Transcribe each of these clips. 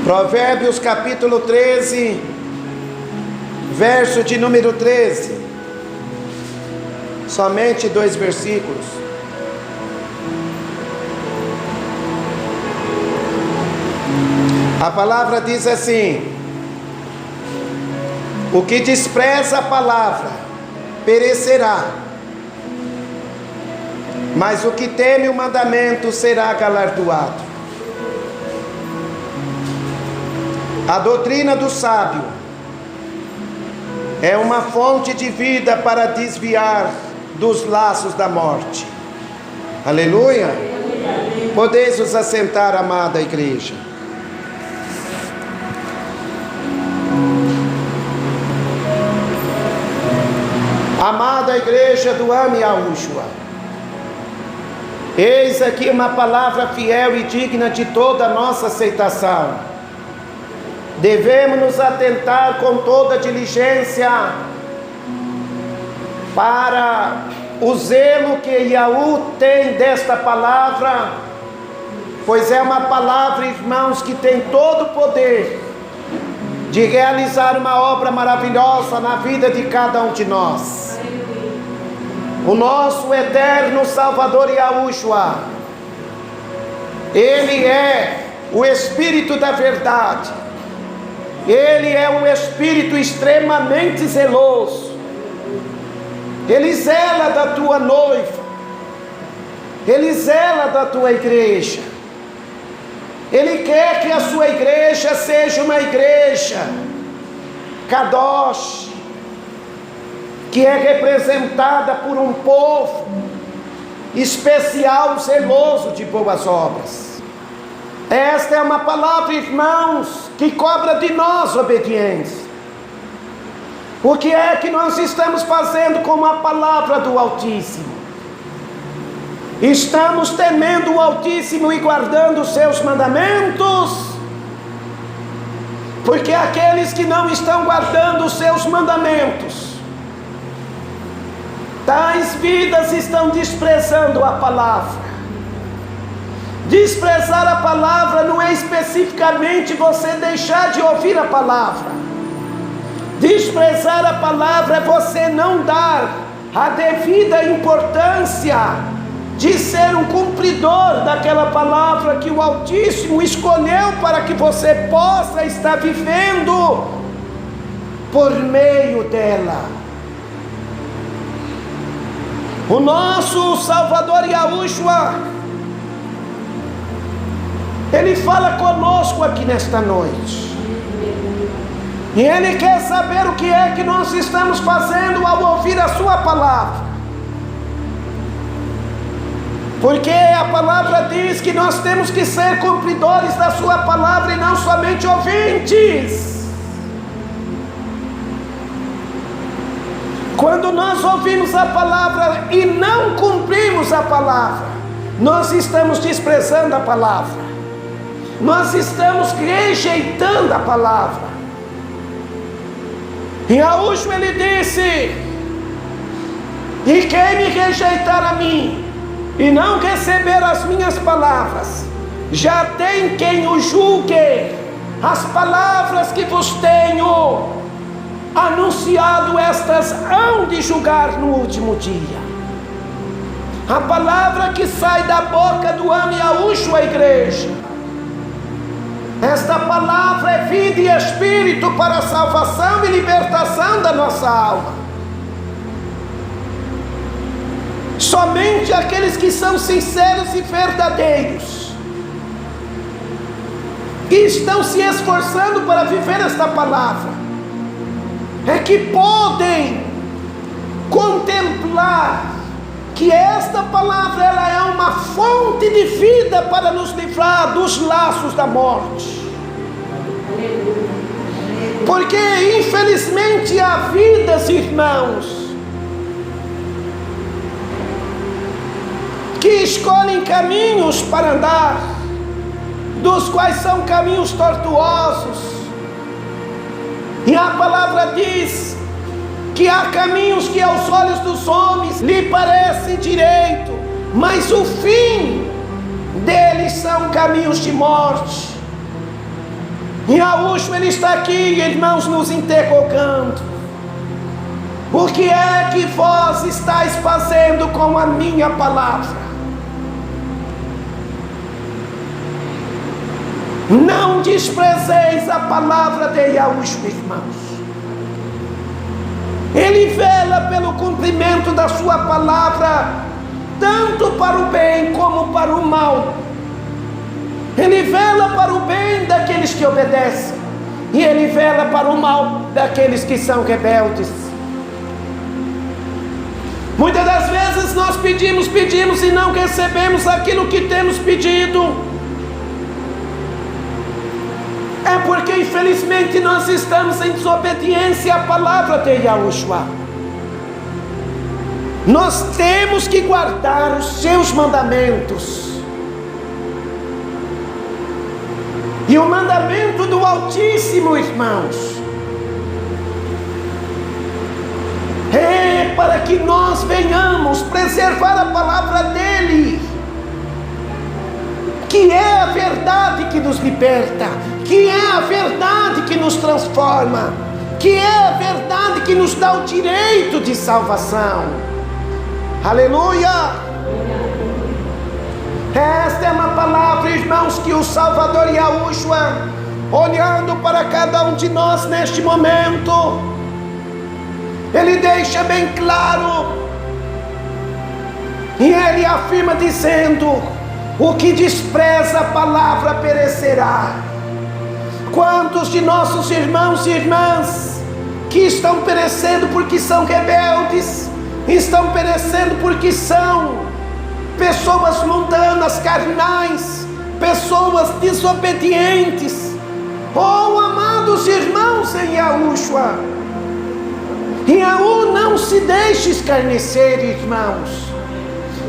Provérbios capítulo 13, verso de número 13. Somente 2 versículos. A palavra diz assim: o que despreza a palavra perecerá, mas o que teme o mandamento será galardoado. A doutrina do sábio é uma fonte de vida para desviar dos laços da morte. Aleluia! Podeis vos assentar, amada igreja. Amada igreja do Ame Yahushua, eis aqui uma palavra fiel e digna de toda a nossa aceitação. Devemos nos atentar com toda diligência para o zelo que Yahu tem desta palavra, pois é uma palavra, irmãos, que tem todo o poder de realizar uma obra maravilhosa na vida de cada um de nós. O nosso eterno Salvador Yahushua, Ele é o Espírito da verdade. Ele é um Espírito extremamente zeloso. Ele zela da tua noiva. Ele zela da tua igreja. Ele quer que a sua igreja seja uma igreja Kadosh, que é representada por um povo especial, zeloso de boas obras. Esta é uma palavra, irmãos, que cobra de nós obediência. O que é que nós estamos fazendo com a palavra do Altíssimo? Estamos temendo o Altíssimo e guardando os seus mandamentos? Porque aqueles que não estão guardando os seus mandamentos, tais vidas estão desprezando a palavra. Desprezar a palavra não é especificamente você deixar de ouvir a palavra. Desprezar a palavra é você não dar a devida importância de ser um cumpridor daquela palavra que o Altíssimo escolheu para que você possa estar vivendo por meio dela. O nosso Salvador Yahushua, Ele fala conosco aqui nesta noite. E Ele quer saber o que é que nós estamos fazendo ao ouvir a sua palavra. Porque a palavra diz que nós temos que ser cumpridores da sua palavra e não somente ouvintes. Quando nós ouvimos a palavra e não cumprimos a palavra, nós estamos desprezando a palavra. Nós estamos rejeitando a palavra. E Yahushua, Ele disse: e quem me rejeitar a mim e não receber as minhas palavras, já tem quem o julgue. As palavras que vos tenho anunciado, estas hão de julgar no último dia. A palavra que sai da boca do Ame Yahushua, a igreja, esta palavra é vida e espírito para a salvação e libertação da nossa alma. Somente aqueles que são sinceros e verdadeiros, que estão se esforçando para viver esta palavra, é que podem contemplar que esta palavra, ela é uma fonte de vida para nos livrar dos laços da morte. Porque infelizmente há vidas, irmãos, que escolhem caminhos para andar, dos quais são caminhos tortuosos. E a palavra diz que há caminhos que aos olhos dos homens lhe parecem direito, mas o fim deles são caminhos de morte. E Yahushua, Ele está aqui, irmãos, nos interrogando: o que é que vós estáis fazendo com a minha palavra? Não desprezeis a palavra de Yahushua, irmãos. Ele vela pelo cumprimento da sua palavra, tanto para o bem como para o mal. Ele vela para o bem daqueles que obedecem, e Ele vela para o mal daqueles que são rebeldes. Muitas das vezes nós pedimos e não recebemos aquilo que temos pedido. É porque infelizmente nós estamos em desobediência à palavra de Yahushua. Nós temos que guardar os seus mandamentos. E o mandamento do Altíssimo, irmãos, é para que nós venhamos preservar a palavra dEle, que é a verdade que nos liberta, que é a verdade que nos transforma, que é a verdade que nos dá o direito de salvação. Aleluia! Esta é uma palavra, irmãos, que o Salvador Yahushua, olhando para cada um de nós neste momento, Ele deixa bem claro, e Ele afirma dizendo: o que despreza a palavra perecerá. Quantos de nossos irmãos e irmãs que estão perecendo porque são rebeldes, estão perecendo porque são pessoas mundanas, carnais, pessoas desobedientes. Oh, amados irmãos em Yahushua, Yahu não se deixe escarnecer, irmãos.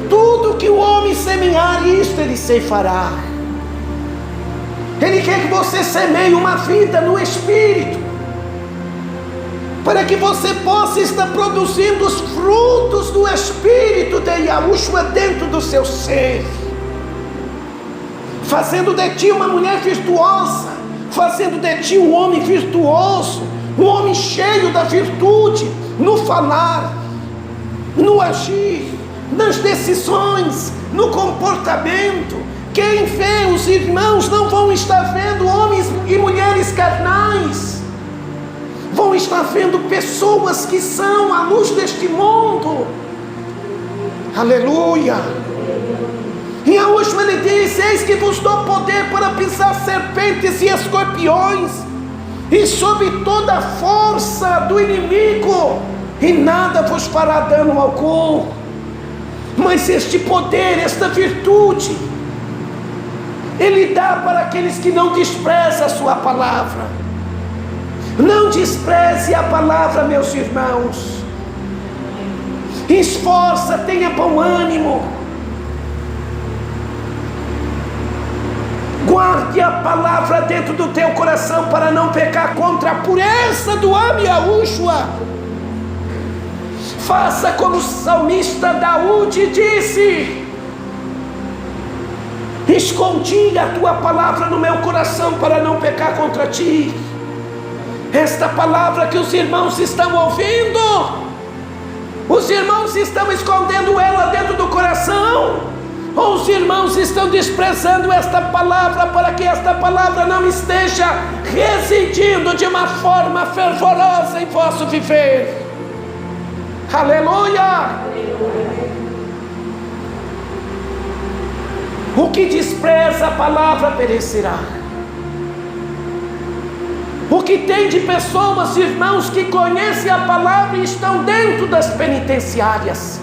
Tudo que o homem semear, isto ele ceifará. Ele quer que você semeie uma vida no Espírito, para que você possa estar produzindo os frutos do Espírito de Yahushua dentro do seu ser, fazendo de ti uma mulher virtuosa, fazendo de ti um homem virtuoso, um homem cheio da virtude, no falar, no agir, nas decisões, no comportamento. Quem vê os irmãos não vão estar vendo homens e mulheres carnais, vão estar vendo pessoas que são a luz deste mundo. Aleluia! E a última ele diz: eis que vos dou poder para pisar serpentes e escorpiões, e sobre toda a força do inimigo, e nada vos fará dano algum. Mas este poder, esta virtude, Ele dá para aqueles que não desprezam a sua palavra. Não despreze a palavra, meus irmãos. Esforça, tenha bom ânimo. Guarde a palavra dentro do teu coração para não pecar contra a pureza do Am Yahushua. Faça como o salmista Daúde disse: escondi a tua palavra no meu coração para não pecar contra ti. Esta palavra que os irmãos estão ouvindo, os irmãos estão escondendo ela dentro do coração, ou os irmãos estão desprezando esta palavra para que esta palavra não esteja residindo de uma forma fervorosa em vosso viver? Aleluia! O que despreza a palavra perecerá. O que tem de pessoas, irmãos, que conhecem a palavra e estão dentro das penitenciárias,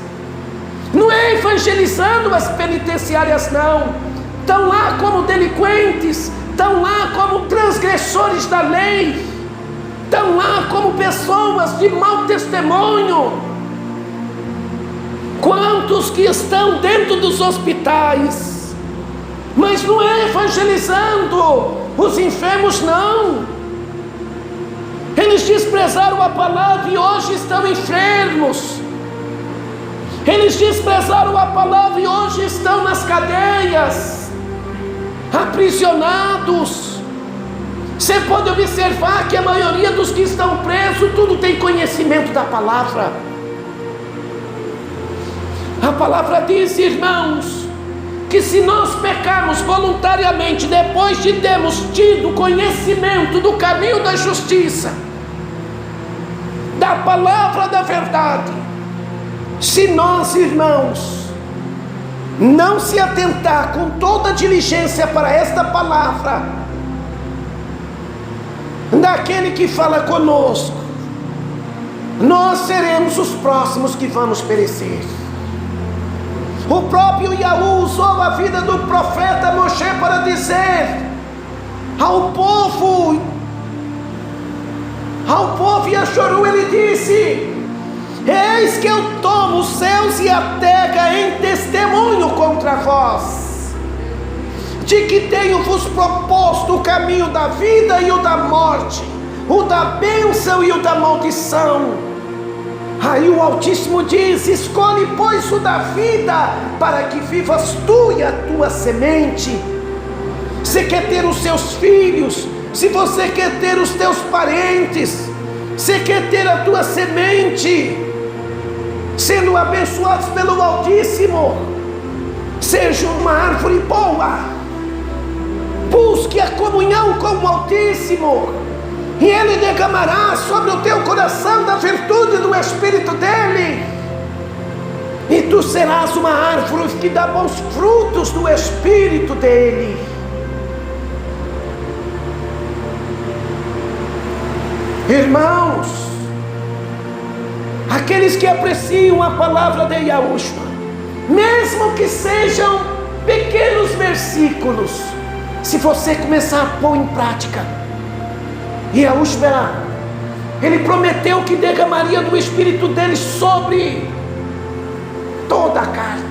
não é evangelizando as penitenciárias, não. Estão lá como delinquentes, estão lá como transgressores da lei, estão lá como pessoas de mau testemunho. Quantos que estão dentro dos hospitais, mas não é evangelizando os enfermos, não. Eles desprezaram a palavra e hoje estão enfermos. Eles desprezaram a palavra e hoje estão nas cadeias, aprisionados, Você pode observar que a maioria dos que estão presos, tudo tem conhecimento da palavra. A palavra diz, irmãos, que se nós pecarmos voluntariamente, depois de termos tido conhecimento do caminho da justiça, da palavra da verdade, se nós, irmãos, não se atentar com toda a diligência para esta palavra, daquele que fala conosco, nós seremos os próximos que vamos perecer. O próprio Yahweh usou a vida do profeta Moshe para dizer ao povo Yashoru, ele disse: eis que eu tomo os céus e a terra em testemunho contra vós, de que tenho-vos proposto o caminho da vida e o da morte, o da bênção e o da maldição. Aí o Altíssimo diz: escolhe, pois, o da vida, para que vivas tu e a tua semente. Você quer ter os seus filhos, se você quer ter os teus parentes, você quer ter a tua semente, sendo abençoados pelo Altíssimo, seja uma árvore boa, busque a comunhão com o Altíssimo, e Ele derramará sobre o teu coração da virtude do Espírito dEle, e tu serás uma árvore que dá bons frutos do Espírito dEle. Irmãos, aqueles que apreciam a palavra de Yahushua, mesmo que sejam pequenos versículos, se você começar a pôr em prática, Yahushua, Ele prometeu que derramaria do Espírito dele sobre toda a carne,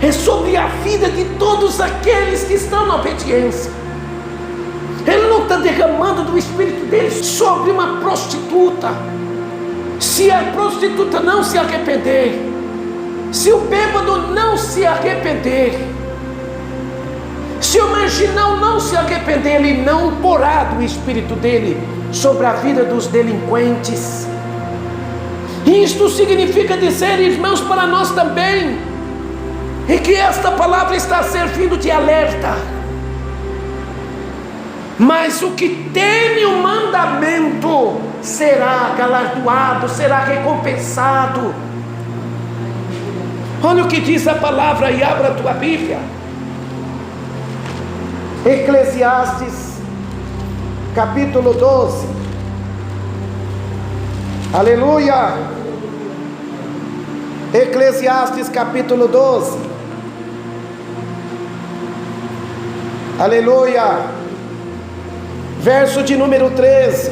é sobre a vida de todos aqueles que estão na obediência. Ele não está derramando do Espírito dele sobre uma prostituta. Se a prostituta não se arrepender, se o bêbado não se arrepender, se o marginal não se arrepender, Ele não porá do Espírito dele sobre a vida dos delinquentes. Isto significa dizer, irmãos, para nós também, e que esta palavra está servindo de alerta. Mas o que teme o mandamento será galardoado, será recompensado. Olha o que diz a palavra, e abra a tua Bíblia. Eclesiastes, capítulo 12. Aleluia. Eclesiastes, capítulo 12. Aleluia. Verso de número 13.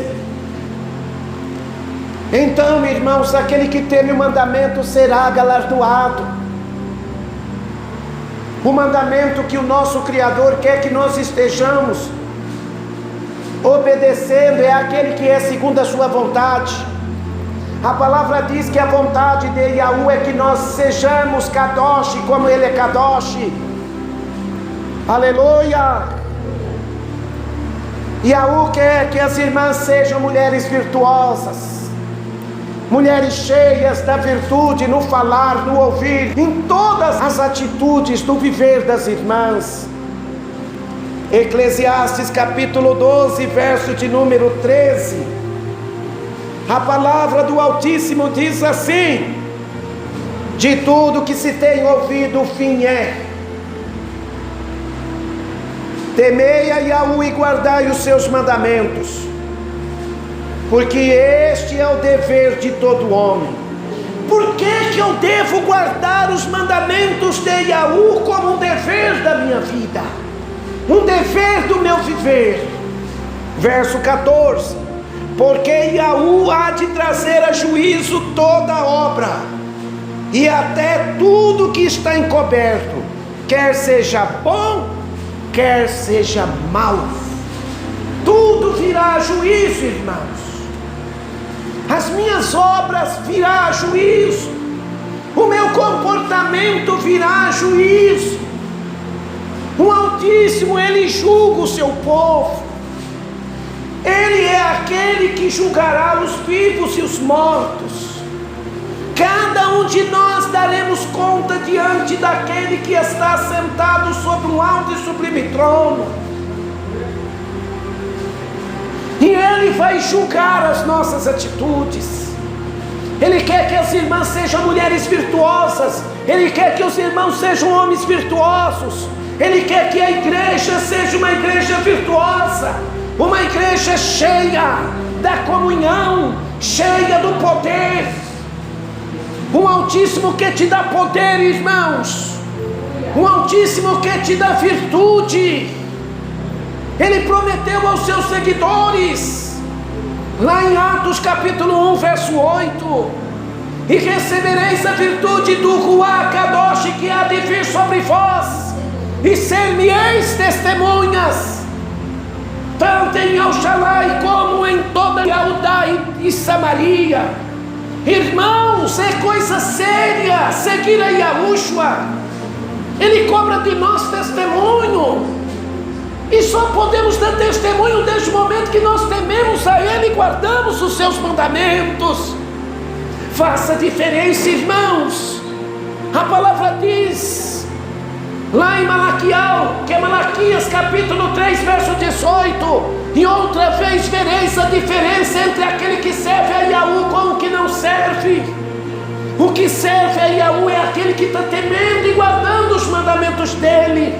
Então, irmãos, aquele que teme o mandamento será galardoado. O mandamento que o nosso Criador quer que nós estejamos obedecendo é aquele que é segundo a sua vontade. A palavra diz que a vontade de Yahu é que nós sejamos Kadosh, como Ele é Kadosh. Aleluia. Yahu quer que as irmãs sejam mulheres virtuosas, mulheres cheias da virtude no falar, no ouvir, em todas as atitudes do viver das irmãs. Eclesiastes capítulo 12, verso de número 13. A palavra do Altíssimo diz assim: de tudo que se tem ouvido, o fim é: temei a Yahu e guardai os seus mandamentos, porque este é o dever de todo homem. Por que eu devo guardar os mandamentos de Yahu como um dever da minha vida, um dever do meu viver? Verso 14: porque Yahu há de trazer a juízo toda obra, e até tudo que está encoberto, quer seja bom, quer seja mal. Tudo virá a juízo, irmãos. As minhas obras virá a juízo, o meu comportamento virá a juízo. O Altíssimo, Ele Ele julga o seu povo. Ele é aquele que julgará os vivos e os mortos. Cada um de nós daremos conta diante daquele que está sentado sobre um alto e sublime trono. E Ele vai julgar as nossas atitudes. Ele quer que as irmãs sejam mulheres virtuosas. Ele quer que os irmãos sejam homens virtuosos. Ele quer que a igreja seja uma igreja virtuosa, uma igreja cheia da comunhão, cheia do poder. Um Altíssimo que te dá poder, irmãos. Um Altíssimo que te dá virtude. Ele prometeu aos seus seguidores, lá em Atos capítulo 1, verso 8: e recebereis a virtude do Ruach Kadosh que há de vir sobre vós, e ser-me-eis testemunhas, tanto em Alxalai como em toda Judá e Samaria. Irmãos, é coisa séria seguir a Yahushua. Ele cobra de nós testemunho. E só podemos dar testemunho desde o momento que nós tememos a Ele e guardamos os seus mandamentos. Faça diferença, irmãos. A palavra diz, lá em Malaquial, que é Malaquias capítulo 3, verso 18: e outra vez vereis a diferença entre aquele que serve a Yahu com o que não serve. O que serve a Yahu é aquele que está temendo e guardando os mandamentos dEle.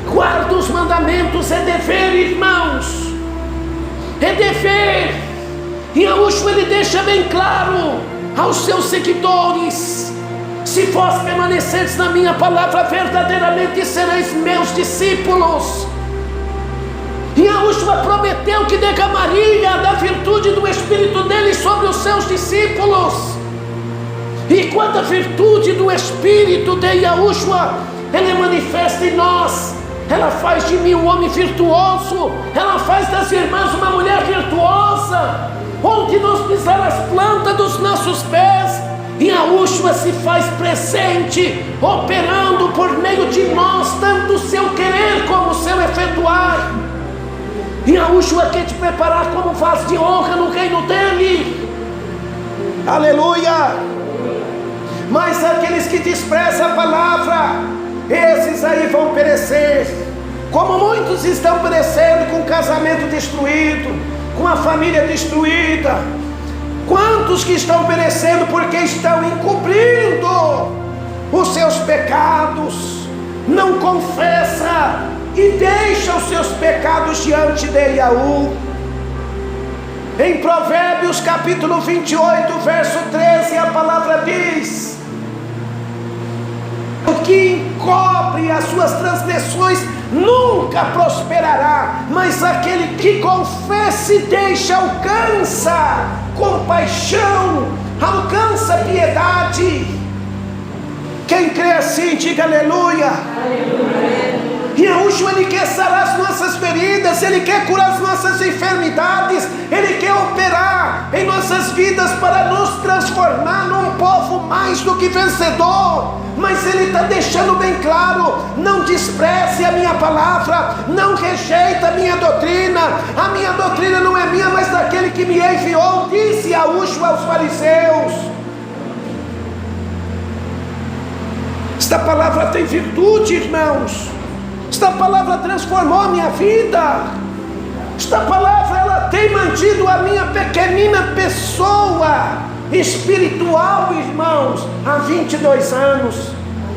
Guarda os mandamentos, é dever, irmãos. É dever. E Yahushua, ele deixa bem claro aos seus seguidores: se vós permaneceres na minha palavra, verdadeiramente sereis meus discípulos. E Yahushua prometeu que derramaria da virtude do Espírito dele sobre os seus discípulos. E quando a virtude do Espírito de Yahushua, ele manifesta em nós, ela faz de mim um homem virtuoso. Ela faz das irmãs uma mulher virtuosa. Onde nós pisar as plantas dos nossos pés, e Yahushua se faz presente, operando por meio de nós, tanto o seu querer como o seu efetuar. E Yahushua quer te preparar como vaso de honra no reino dele. Aleluia! Mas aqueles que desprezam a palavra, esses aí vão perecer, como muitos estão perecendo, com o casamento destruído, com a família destruída. Quantos que estão perecendo porque estão encobrindo os seus pecados, não confessa e deixa os seus pecados diante de Yahu. Em Provérbios capítulo 28, verso 13, a palavra diz: o que encobre as suas transgressões nunca prosperará, mas aquele que confessa e deixa alcança compaixão, alcança piedade. Quem crê assim, diga aleluia. Aleluia. E Yahushua, ele quer sarar as nossas feridas, ele quer curar as nossas enfermidades, ele quer operar em nossas vidas para nos transformar num povo mais do que vencedor. Mas ele está deixando bem claro: não despreze a minha palavra, não rejeita a minha doutrina. A minha doutrina não é minha, mas daquele que me enviou, disse Yahushua aos fariseus. Esta palavra tem virtude, irmãos. Esta palavra transformou a minha vida. Esta palavra, ela tem mantido a minha pequenina pessoa espiritual, irmãos, há 22 anos.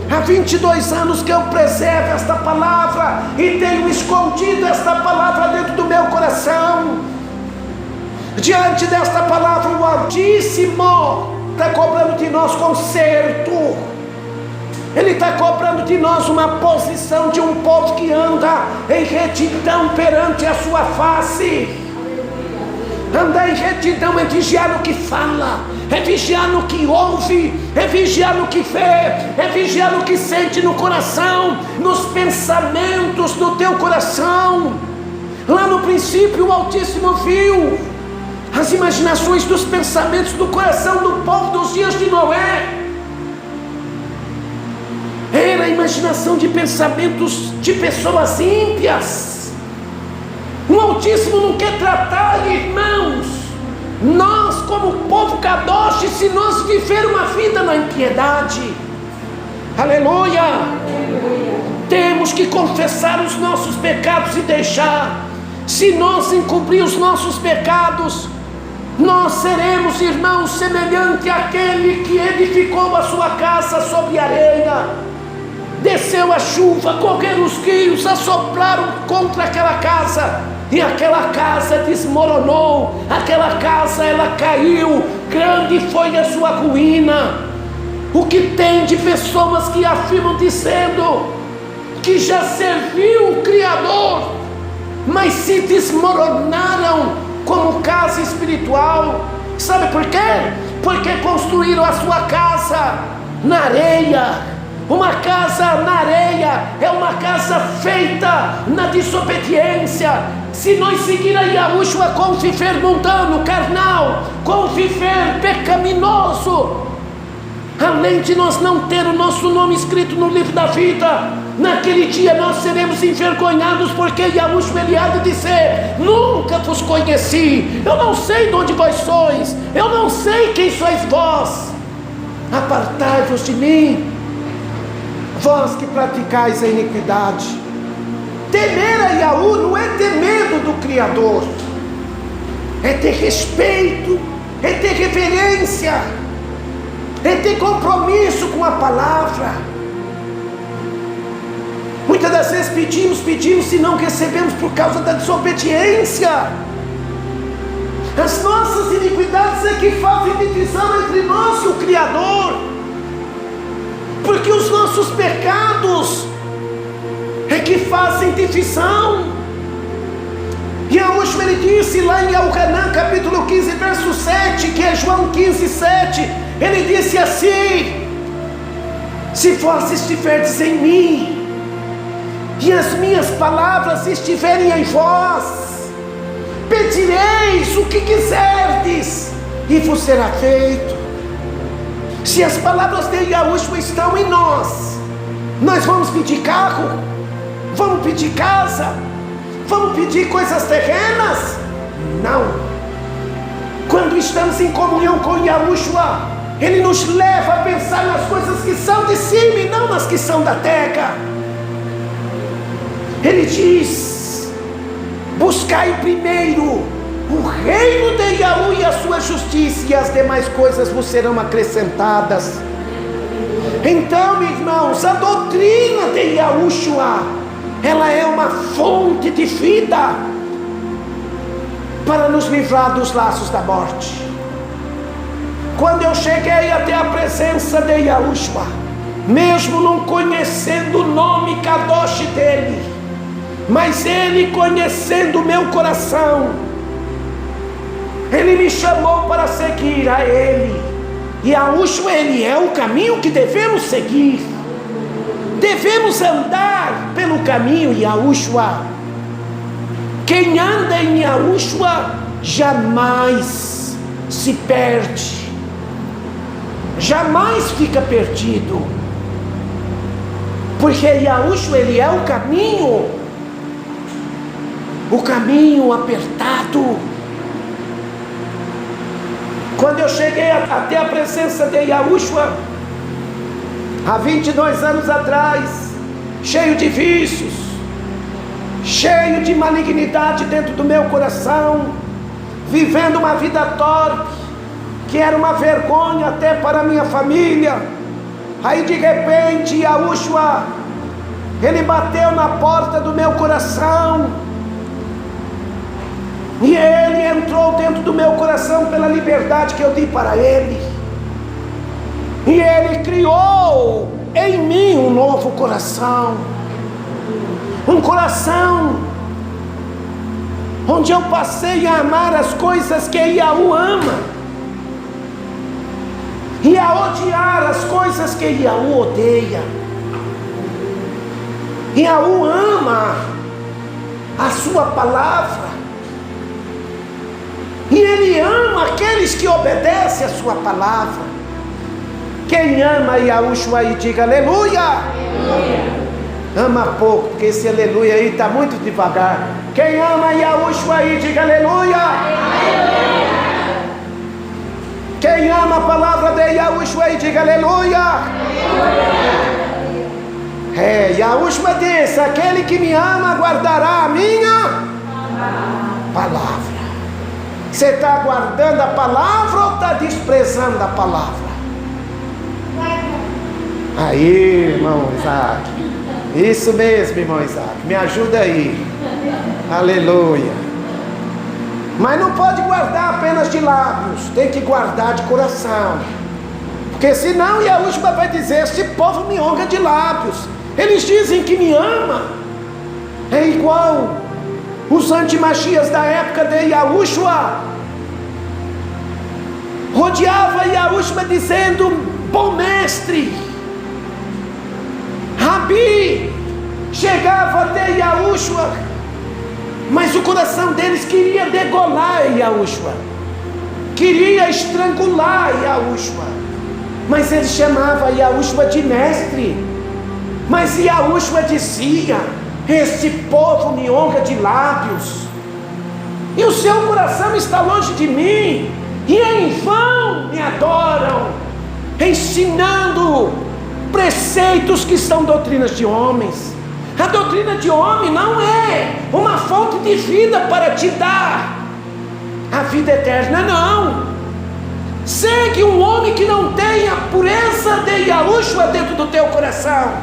Há 22 anos que eu preservo esta palavra e tenho escondido esta palavra dentro do meu coração. Diante desta palavra, o Altíssimo está cobrando de nós conserto. Ele está cobrando de nós uma posição de um povo que anda em retidão perante a sua face. Andar em retidão é vigiar no que fala, é vigiar no que ouve, é vigiar no que vê, é vigiar no que sente no coração, nos pensamentos do teu coração. Lá no princípio o Altíssimo viu as imaginações dos pensamentos do coração do povo dos dias de Noé. ter a imaginação de pensamentos de pessoas ímpias. O Altíssimo não quer tratar, irmãos, nós como povo Kadosh, se nós viver uma vida na impiedade. Aleluia! Temos que confessar os nossos pecados e deixar. Se nós encobrir os nossos pecados, nós seremos, irmãos, semelhante àquele que edificou a sua casa sobre areia. Desceu a chuva, correram os rios, assopraram contra aquela casa, e aquela casa desmoronou, aquela casa ela caiu, grande foi a sua ruína. O que tem de pessoas que afirmam dizendo que já serviu o Criador, mas se desmoronaram como casa espiritual. Sabe por quê? Porque construíram a sua casa na areia. Uma casa na areia é uma casa feita na desobediência. Se nós seguir a Yahushua com viver mundano, carnal, com viver pecaminoso, além de nós não ter o nosso nome escrito no livro da vida, naquele dia nós seremos envergonhados, porque Yahushua ele há de dizer: nunca vos conheci, eu não sei de onde vós sois, eu não sei quem sois vós, apartai-vos de mim, vós que praticais a iniquidade. Temer a Yahu não é ter medo do Criador, é ter respeito, é ter reverência, é ter compromisso com a palavra. Muitas das vezes pedimos e não recebemos por causa da desobediência. As nossas iniquidades é que fazem divisão entre nós e o Criador, porque os nossos pecados é que fazem divisão. E Yahushua ele disse lá em Elhanan capítulo 15 verso 7, que é João 15, 7, ele disse assim: se vós estiverdes em mim e as minhas palavras estiverem em vós, pedireis o que quiserdes e vos será feito. Se as palavras de Yahushua estão em nós, nós vamos pedir carro, vamos pedir casa, vamos pedir coisas terrenas? Não. Quando estamos em comunhão com Yahushua, ele nos leva a pensar nas coisas que são de cima e não nas que são da terra. Ele diz: buscai primeiro o reino de Yahu e a sua justiça, e as demais coisas vos serão acrescentadas. Então, irmãos, a doutrina de Yahushua, ela é uma fonte de vida para nos livrar dos laços da morte. Quando eu cheguei até a presença de Yahushua, mesmo não conhecendo o nome Kadosh dele, mas ele conhecendo o meu coração, ele me chamou para seguir a ele. E Yahushua ele é o caminho que devemos seguir. Devemos andar pelo caminho Yahushua. Quem anda em Yahushua jamais se perde, jamais fica perdido, porque Yahushua ele é o caminho apertado. Quando eu cheguei até a presença de Yahushua, há 22 anos atrás, cheio de vícios, cheio de malignidade dentro do meu coração, vivendo uma vida torpe, que era uma vergonha até para a minha família. Aí de repente Yahushua, ele bateu na porta do meu coração, e ele entrou dentro do meu coração pela liberdade que eu dei para ele, e ele criou em mim um novo coração, um coração onde eu passei a amar as coisas que Yahu ama e a odiar as coisas que Yahu odeia. Yahu ama a sua palavra, e ele ama aqueles que obedecem a sua palavra. Quem ama Yahushua aí, diga aleluia. Ama pouco, porque esse aleluia aí está muito devagar. Quem ama Yahushua aí, diga aleluia. Quem ama a palavra de Yahushua aí, diga aleluia. Yahushua disse: aquele que me ama guardará a minha palavra. Você está guardando a palavra ou está desprezando a palavra? Aí, irmão Isaac. Isso mesmo, irmão Isaac. Me ajuda aí. Aleluia. Mas não pode guardar apenas de lábios. Tem que guardar de coração. Porque senão Yahushua vai dizer: este povo me honra de lábios. Eles dizem que me ama. É igual os antimachias da época de Yahushua. Rodeava Yahushua dizendo: bom mestre, Rabi. Chegava até Yahushua, mas o coração deles queria degolar Yahushua, queria estrangular Yahushua. Mas eles chamavam Yahushua de mestre. Mas Yahushua dizia: este povo me honra de lábios, e o seu coração está longe de mim, e em vão me adoram, ensinando preceitos que são doutrinas de homens. A doutrina de homem não é uma fonte de vida para te dar a vida eterna, não. Segue um homem que não tenha a pureza de Yahushua dentro do teu coração,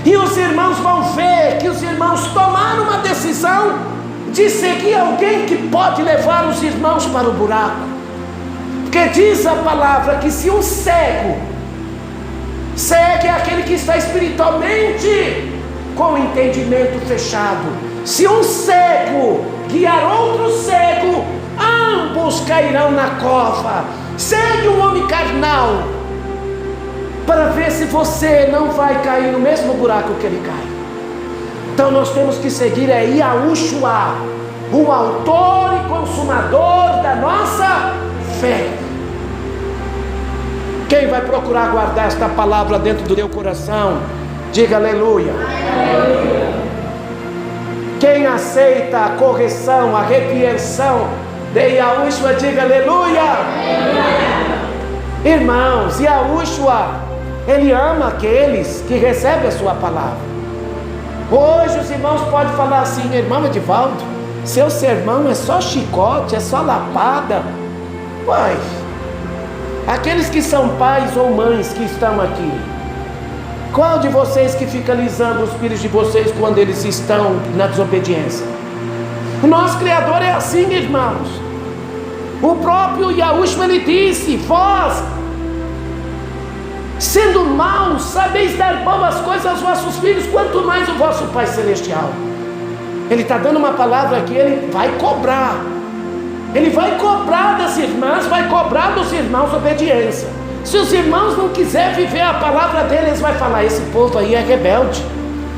e os irmãos vão ver que os irmãos tomaram uma decisão de seguir alguém que pode levar os irmãos para o buraco. Porque diz a palavra que se um cego segue aquele que está espiritualmente com o entendimento fechado, se um cego guiar outro cego, ambos cairão na cova. Segue um homem carnal para ver se você não vai cair no mesmo buraco que ele cai. Então nós temos que seguir Yahushua, o autor e consumador da nossa fé. Quem vai procurar guardar esta palavra dentro do teu coração, diga aleluia. Quem aceita a correção, a repreensão de Yahushua, diga aleluia. Irmãos, Yahushua, ele ama aqueles que recebem a sua palavra. Hoje os irmãos podem falar assim: irmão Edivaldo, seu sermão é só chicote, é só lapada. Uai, aqueles que são pais ou mães que estão aqui, qual de vocês que fica alisando os filhos de vocês quando eles estão na desobediência? O nosso Criador é assim, irmãos. O próprio Yahushua, ele disse: vós, sendo maus, sabeis dar boas coisas aos vossos filhos, quanto mais o vosso Pai Celestial. Ele está dando uma palavra aqui, ele vai cobrar. Ele vai cobrar das irmãs, vai cobrar dos irmãos obediência. Se os irmãos não quiserem viver a palavra dele, eles vão falar: esse povo aí é rebelde,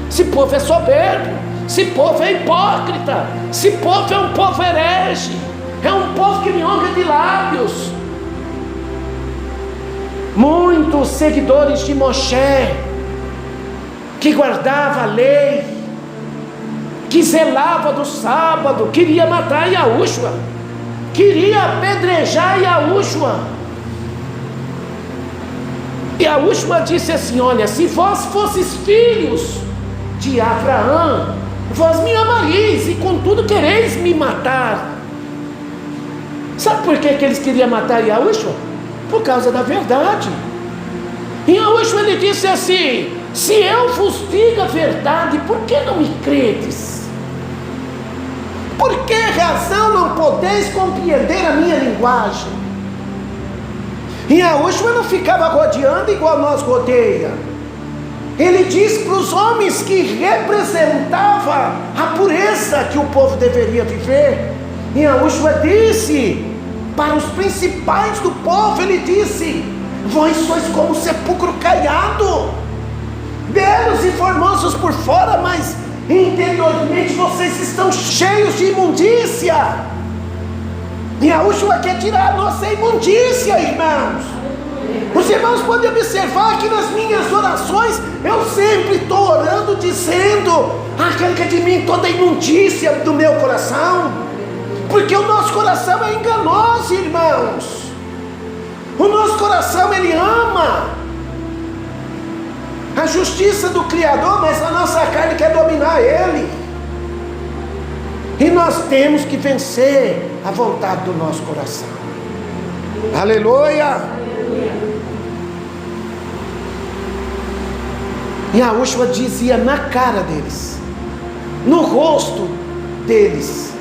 esse povo é soberbo, esse povo é hipócrita, esse povo é um povo herege, é um povo que me honra de lábios. Muitos seguidores de Moshe, que guardava a lei, que zelava do sábado, queria matar Yahushua, queria apedrejar Yahushua. Yahushua disse assim: olha, se vós fosses filhos de Abraão, vós me amareis, e contudo quereis me matar. Sabe por que eles queriam matar Yahushua? Por causa da verdade. E Yahushua, ele disse assim: se eu vos digo a verdade, por que não me credes? Por que razão não podeis compreender a minha linguagem? E Yahushua não ficava rodeando igual nós rodeia. Ele disse para os homens que representava a pureza que o povo deveria viver. E Yahushua disse para os principais do povo, ele disse: vós sois como sepulcro caiado, belos e formosos por fora, mas interiormente vocês estão cheios de imundícia. E Yahushua quer tirar a nossa imundícia, irmãos. Os irmãos podem observar que nas minhas orações eu sempre estou orando, dizendo: arranca de mim toda a imundícia do meu coração, porque o nosso coração é enganoso, irmãos. O nosso coração, ele ama a justiça do Criador, mas a nossa carne quer dominar ele. E nós temos que vencer a vontade do nosso coração. Aleluia! E a Úrsula dizia na cara deles, no rosto deles.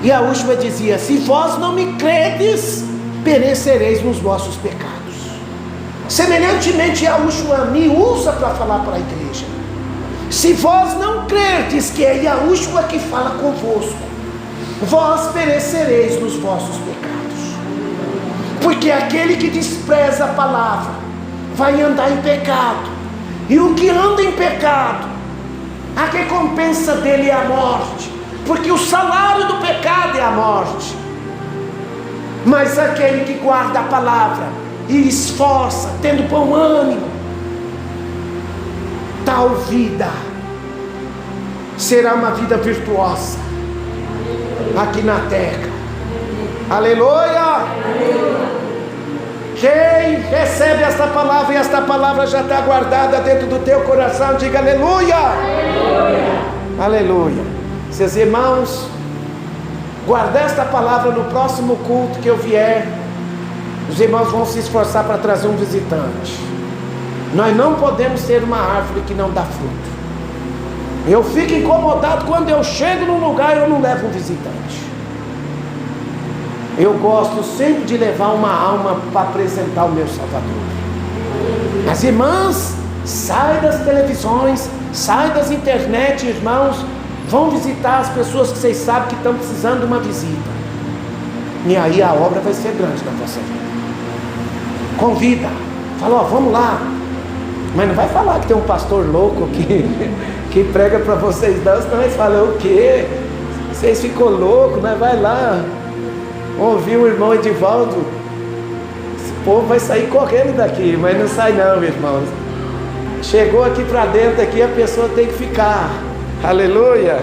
E a Úrsula dizia: se vós não me credes, perecereis nos vossos pecados. Semelhantemente, a Úrsula me usa para falar para a igreja: se vós não crerdes, que é a Úrsula que fala convosco, vós perecereis nos vossos pecados. Porque aquele que despreza a palavra vai andar em pecado, e o que anda em pecado, a recompensa dele é a morte, porque o salário do pecado é a morte. Mas aquele que guarda a palavra e esforça, tendo bom ânimo, tal vida será uma vida virtuosa aqui na terra. Aleluia! Quem recebe esta palavra, e esta palavra já está guardada dentro do teu coração, diga aleluia! Aleluia! Aleluia! Seus irmãos, guardar esta palavra, no próximo culto que eu vier, os irmãos vão se esforçar para trazer um visitante. Nós não podemos ser uma árvore que não dá fruto. Eu fico incomodado quando eu chego num lugar e eu não levo um visitante. Eu gosto sempre de levar uma alma para apresentar o meu Salvador. As irmãs, sai das televisões, sai das internet, irmãos, vão visitar as pessoas que vocês sabem que estão precisando de uma visita. E aí a obra vai ser grande na vossa vida. Convida, fala: ó, vamos lá. Mas não vai falar que tem um pastor louco que prega para vocês não, senão eles falam: o quê? Vocês ficou louco, né? Vai lá ouvir o irmão Edivaldo. Esse povo vai sair correndo daqui, mas não sai não, irmãos. Chegou aqui para dentro, aqui a pessoa tem que ficar. Aleluia!